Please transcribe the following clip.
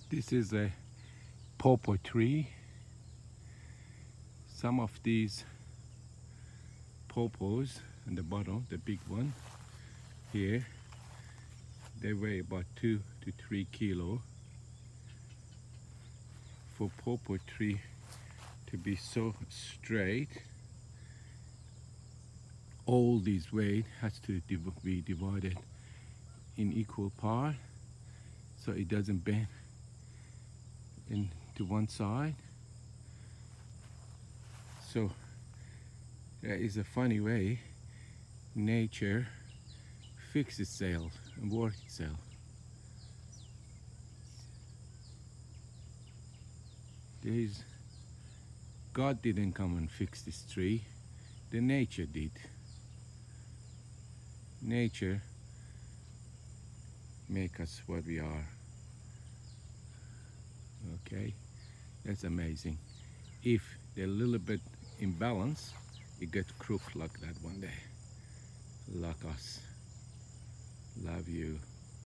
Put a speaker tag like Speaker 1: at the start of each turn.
Speaker 1: This is a pawpaw tree. Some of these pawpaws on the bottom, the big one here, they weigh about 2 to 3 kilo. For pawpaw tree to be so straight, all this weight has to be divided in equal part so it doesn't bend into one side. So that is a funny way nature fixes itself and works itself. God didn't come and fix this tree, the nature did. Nature make us what we are. Okay, that's amazing. If they're a little bit imbalanced, it gets crooked like that one day, like us. Love you.